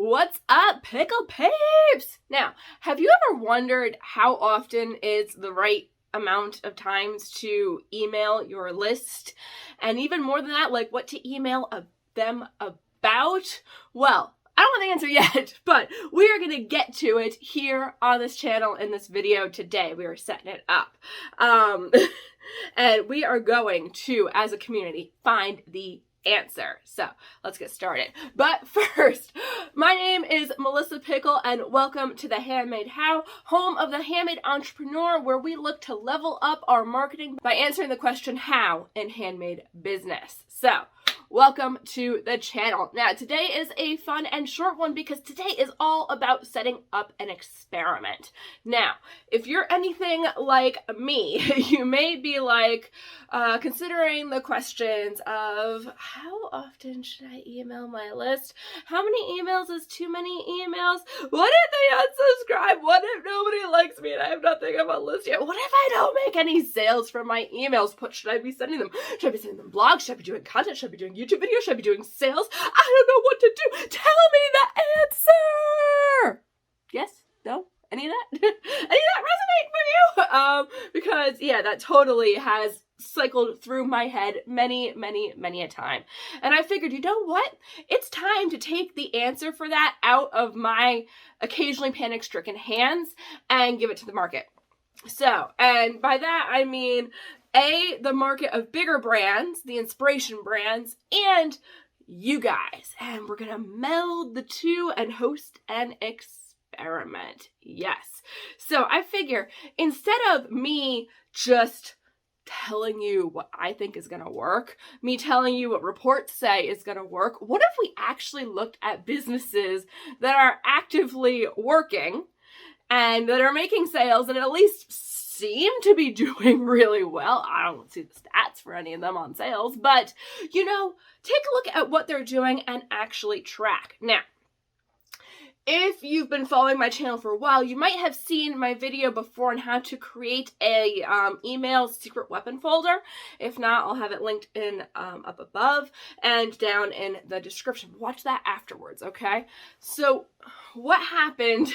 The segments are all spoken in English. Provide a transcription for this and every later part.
What's up, Pickle Peeps? Now, have you ever wondered how often is the right amount of times to email your list? And even more than that, like what to email them about? Well, I don't have the answer yet, but we are going to get to it here on this channel in this video today. We are setting it up. And we are going to, as a community, find the answer. So let's get started. But first, my name is Melissa Pikul and welcome to the Handmade How, home of the handmade entrepreneur, where we look to level up our marketing by answering the question how in handmade business. So welcome to the channel. Now, today is a fun and short one because today is all about setting up an experiment. Now, if you're anything like me, you may be like considering the questions of how often should I email my list? How many emails is too many emails? What if they unsubscribe? What if nobody likes me and I have nothing on my list yet? What if I don't make any sales from my emails? What should I be sending them? Should I be sending them blogs? Should I be doing content? Should I be doing YouTube videos? Should I be doing sales? I don't know what to do. Tell me the answer. Yes? No? Any of that? Any of that resonate for you? Because yeah, that totally has cycled through my head many a time. And I figured, you know what? It's time to take the answer for that out of my occasionally panic-stricken hands and give it to the market. So, and by that I mean the market of bigger brands, the inspiration brands, and you guys. And we're gonna meld the two and host an experiment. Yes. So I figure instead of me just telling you what I think is going to work, me telling you what reports say is going to work, what if we actually looked at businesses that are actively working and that are making sales and at least seem to be doing really well? I don't see the stats for any of them on sales, but you know, take a look at what they're doing and actually track. Now, if you've been following my channel for a while, you might have seen my video before on how to create a email secret weapon folder. If not, I'll have it linked in up above and down in the description. Watch that afterwards, okay? So what happened,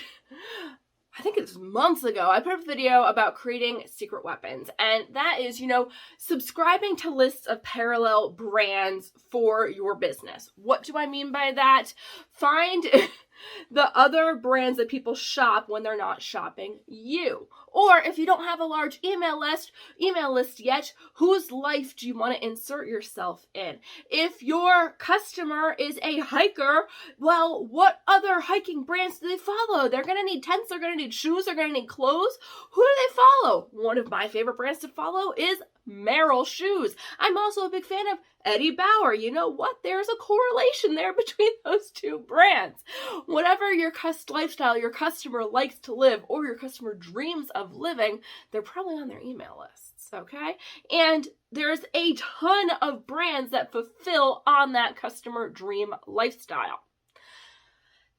I think it's months ago, I put up a video about creating secret weapons, and that is, you know, subscribing to lists of parallel brands for your business. What do I mean by that? Find the other brands that people shop when they're not shopping you. Or if you don't have a large email list yet, whose life do you want to insert yourself in? If your customer is a hiker, well, what other hiking brands do they follow? They're going to need tents, they're going to need shoes, they're going to need clothes. Who do they follow? One of my favorite brands to follow is Merrell Shoes. I'm also a big fan of Eddie Bauer. You know what? There's a correlation there between those two brands. Whatever your lifestyle your customer likes to live or your customer dreams of living, they're probably on their email lists, okay? And there's a ton of brands that fulfill on that customer dream lifestyle.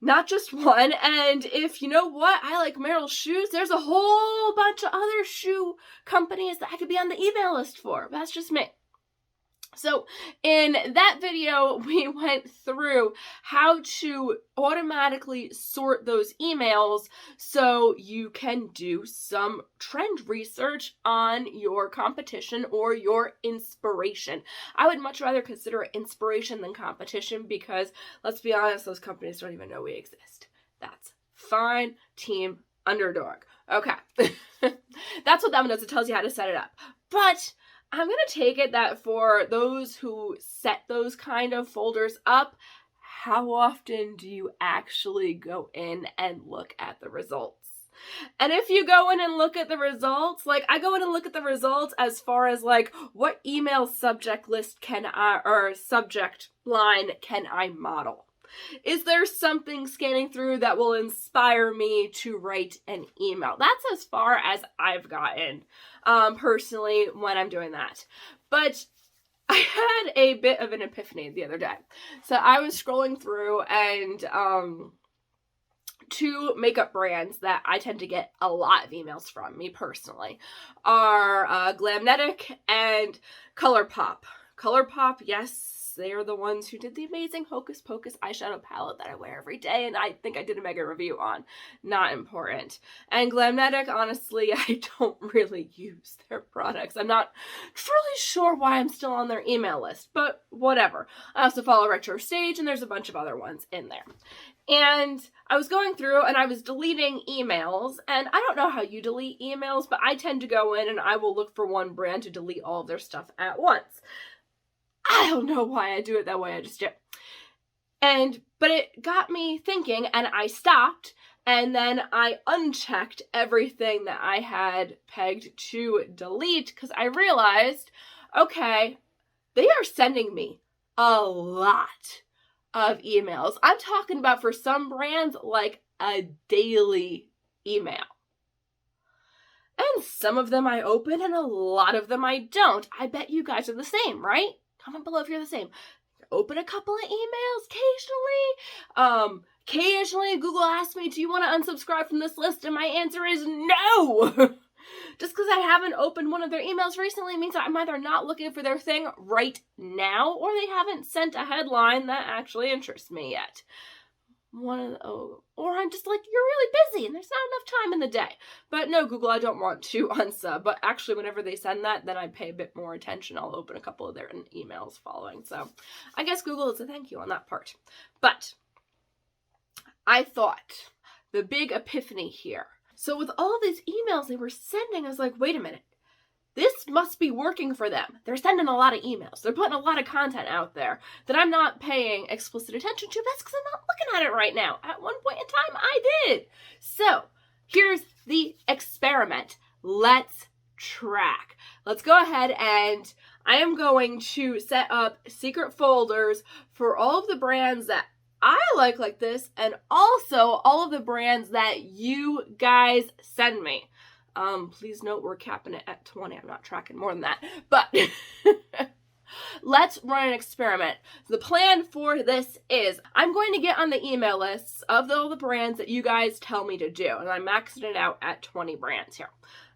Not just one, and if you know what, I like Merrell Shoes, there's a whole bunch of other shoe companies that I could be on the email list for. That's just me. So in that video, we went through how to automatically sort those emails so you can do some trend research on your competition or your inspiration. I would much rather consider it inspiration than competition because, let's be honest, those companies don't even know we exist. That's fine. Team Underdog. Okay. That's what that one does. It tells you how to set it up. But I'm going to take it that for those who set those kind of folders up, how often do you actually go in and look at the results? And if you go in and look at the results, like I go in and look at the results as far as like what email subject list or subject line can I model? Is there something scanning through that will inspire me to write an email? That's as far as I've gotten personally when I'm doing that. But I had a bit of an epiphany the other day. So I was scrolling through and two makeup brands that I tend to get a lot of emails from, me personally, are Glamnetic and ColourPop. ColourPop, yes, They are the ones who did the amazing Hocus Pocus eyeshadow palette that I wear every day, and I think I did a mega review on. Not important. And Glamnetic, honestly, I don't really use their products. I'm not truly sure why I'm still on their email list, but whatever. I also follow Retro Stage, and there's a bunch of other ones in there. And I was going through and I was deleting emails, and I don't know how you delete emails, but I tend to go in and I will look for one brand to delete all of their stuff at once. I don't know why I do it that way, I just do. But it got me thinking, and I stopped, and then I unchecked everything that I had pegged to delete, because I realized, okay, they are sending me a lot of emails. I'm talking about, for some brands, like a daily email. And some of them I open and a lot of them I don't. I bet you guys are the same, right? Comment below if you're the same. Open a couple of emails occasionally. Occasionally Google asks me, do you want to unsubscribe from this list? And my answer is no. Just because I haven't opened one of their emails recently means I'm either not looking for their thing right now, or they haven't sent a headline that actually interests me yet. Or I'm just like, you're really busy and there's not enough time in the day. But no, Google, I don't want to unsub. But actually, whenever they send that, then I pay a bit more attention. I'll open a couple of their emails following. So I guess Google is a thank you on that part. But I thought the big epiphany here. So with all these emails they were sending, I was like, wait a minute. This must be working for them. They're sending a lot of emails. They're putting a lot of content out there that I'm not paying explicit attention to. That's because I'm not looking at it right now. At one point in time, I did. So here's the experiment. Let's track. Let's go ahead, and I am going to set up secret folders for all of the brands that I like this, and also all of the brands that you guys send me. Please note we're capping it at 20. I'm not tracking more than that. But let's run an experiment. The plan for this is I'm going to get on the email lists of all the brands that you guys tell me to do. And I'm maxing it out at 20 brands here.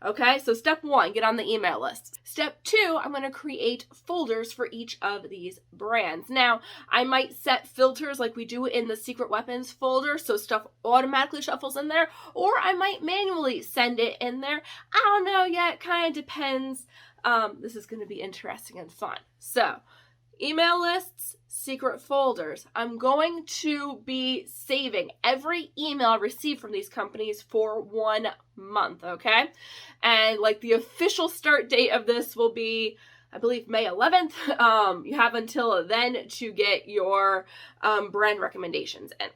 Okay, so step 1, get on the email list. Step 2, I'm going to create folders for each of these brands. Now, I might set filters like we do in the secret weapons folder, so stuff automatically shuffles in there, or I might manually send it in there. I don't know yet, kind of depends. This is going to be interesting and fun. So, email lists, secret folders. I'm going to be saving every email I receive from these companies for 1 month, okay? And like the official start date of this will be, I believe, May 11th. You have until then to get your brand recommendations in.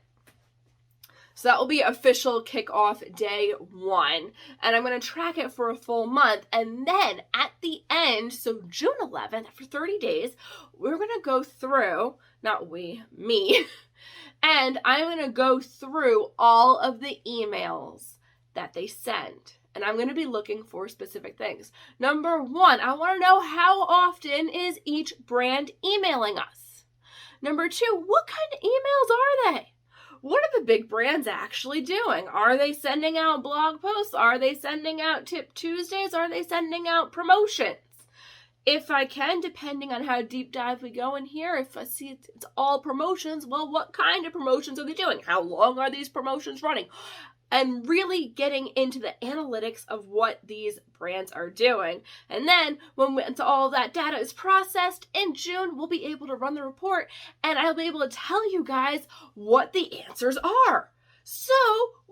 So that will be official kickoff day 1. And I'm going to track it for a full month. And then at the end, so June 11th, after 30 days, we're going to go through, not we, me, and I'm going to go through all of the emails that they send. And I'm going to be looking for specific things. Number 1, I want to know how often is each brand emailing us. Number 2, what kind of emails are they? What are the big brands actually doing? Are they sending out blog posts? Are they sending out Tip Tuesdays? Are they sending out promotions? If I can, depending on how deep dive we go in here, if I see it's all promotions, well, what kind of promotions are they doing? How long are these promotions running? And really getting into the analytics of what these brands are doing. And then once all that data is processed in June, we'll be able to run the report and I'll be able to tell you guys what the answers are. So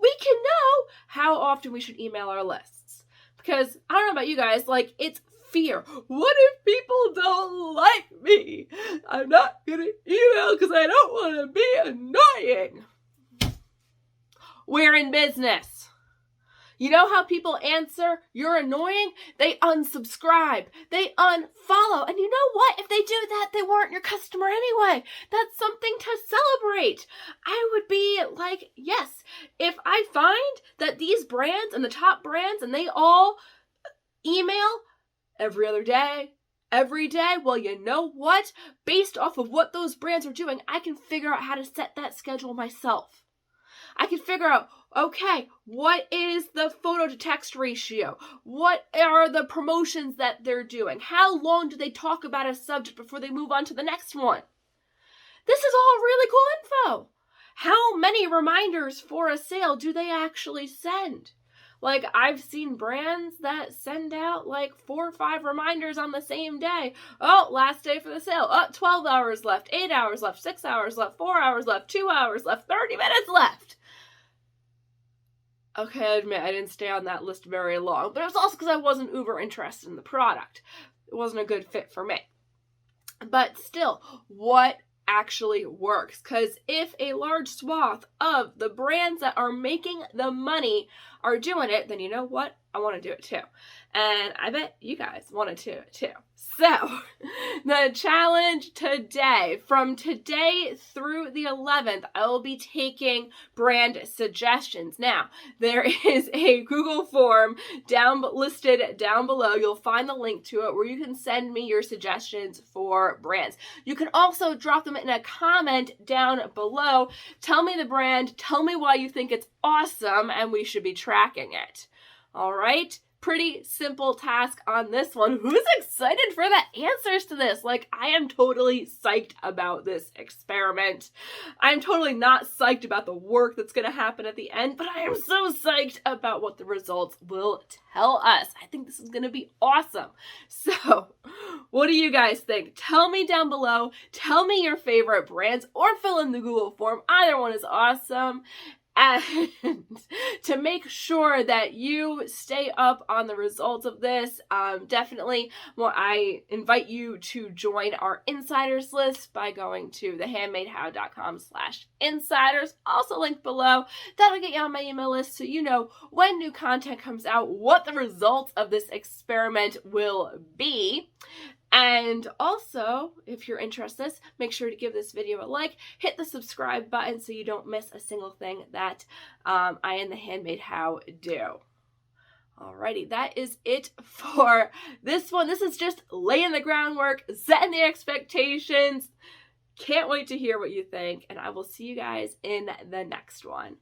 we can know how often we should email our lists. Because I don't know about you guys, like it's fear. What if people don't like me? I'm not going to email because I don't want to be annoying. We're in business. You know how people answer, you're annoying? They unsubscribe. They unfollow. And you know what? If they do that, they weren't your customer anyway. That's something to celebrate. I would be like, yes, if I find that these brands and the top brands and they all email every other day, every day, well, you know what? Based off of what those brands are doing, I can figure out how to set that schedule myself. I can figure out, okay, what is the photo to text ratio? What are the promotions that they're doing? How long do they talk about a subject before they move on to the next one? This is all really cool info. How many reminders for a sale do they actually send? Like, I've seen brands that send out like 4 or 5 reminders on the same day. Oh, last day for the sale. Oh, 12 hours left, 8 hours left, 6 hours left, 4 hours left, 2 hours left, 30 minutes left. Okay, I admit I didn't stay on that list very long, but it was also because I wasn't uber interested in the product. It wasn't a good fit for me. But still, what actually works? Because if a large swath of the brands that are making the money are doing it, then you know what? I want to do it too. And I bet you guys want to do it too. So, the challenge today, from today through the 11th, I will be taking brand suggestions. Now, there is a Google form listed down below. You'll find the link to it where you can send me your suggestions for brands. You can also drop them in a comment down below. Tell me the brand, tell me why you think it's awesome, and we should be tracking it. All right? Pretty simple task on this one. Who's excited for the answers to this? Like, I am totally psyched about this experiment. I'm totally not psyched about the work that's going to happen at the end, but I am so psyched about what the results will tell us. I think this is going to be awesome. So, what do you guys think? Tell me down below. Tell me your favorite brands or fill in the Google form. Either one is awesome. And to make sure that you stay up on the results of this, definitely, I invite you to join our insiders list by going to thehandmadehow.com/insiders, also linked below. That'll get you on my email list so you know when new content comes out, what the results of this experiment will be. And also, if you're interested in this, make sure to give this video a like, hit the subscribe button so you don't miss a single thing that I and the Handmade How do. Alrighty, that is it for this one. This is just laying the groundwork, setting the expectations. Can't wait to hear what you think, and I will see you guys in the next one.